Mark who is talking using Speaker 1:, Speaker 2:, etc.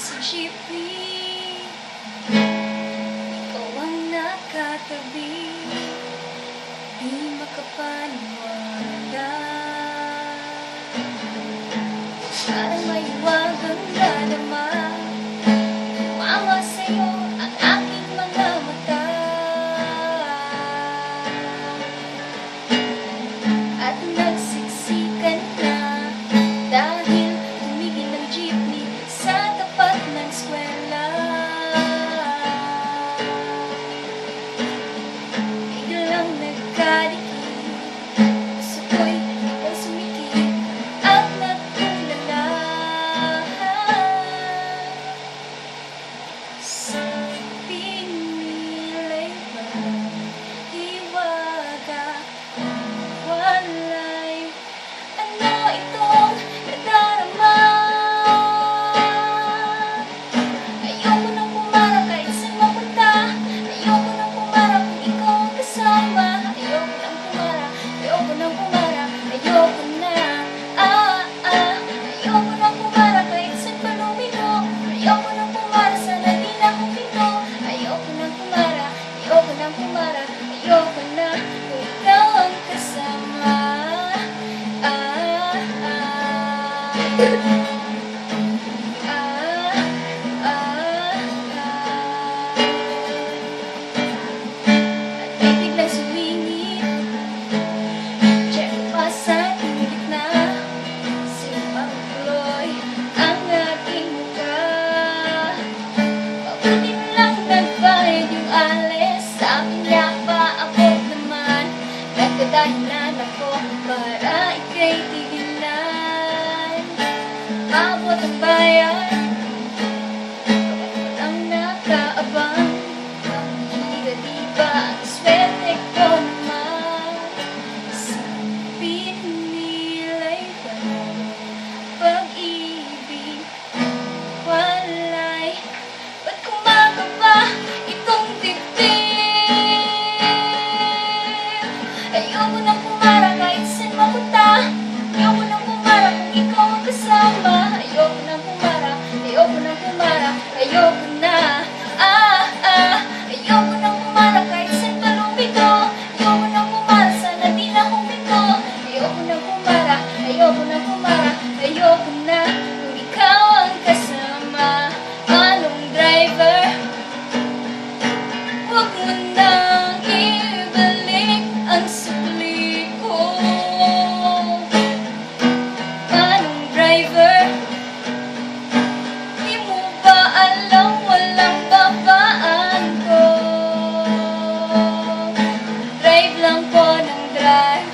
Speaker 1: sa jeepney, ikaw ang nakatabi, di makapaniwala. Parang may wagang nadama, mama sa'yo ang aking mga mata. At nagsiksikan na dahil tumigil ang jeepney sa tapat ng eskwela. Biglang nagkadikit, puso ko'y ay sumikip at nagtulala. Sa pinilay ba hiwaga walay? Ano itong nadarama? Ayoko nang pumara kahit saan mapunta. Ayoko nang pumara kung ikaw ang kasama. Ayoko nang pumara, ayoko nang pumara, ayoko na. Ayoko nang pumara kahit saan pa lumino. Ayoko nang pumara, sana di na humino. Ayoko nang pumara, ayoko nang pumara, ayoko na kung ikaw ang kasama. At may biglang sumingit, check pa sa tingit na simpang tuloy ang aking mukha. Mabuti na lang nagbayad yung alis, sa akin yapa abot naman. Nagkadahilan ako para ika'y tigilan. Abot ang bayan, walang nakaabang. Higa-higa ang swerte ko naman. Sa pinilay ba ng pag-ibig walay? Ba't kumakaba itong dibdib? Ayoko nang pumara kahit saan mapunta. Ayoko nang pumara kung ikaw ang kasama. Ayoko nang pumara, ayoko nang pumara, ayoko na. Ayoko nang pumara kahit saan pa lumino. Ayoko nang pumara, sana di na humino. Ayoko nang pumara, ayoko nang pumara, ayoko na kung ikaw ang kasama. Anong driver? Huwag mo nang ibalik ang sukli ko. Anong driver? Di mo ba alam walang babaan ko? Drive lang po ng drive.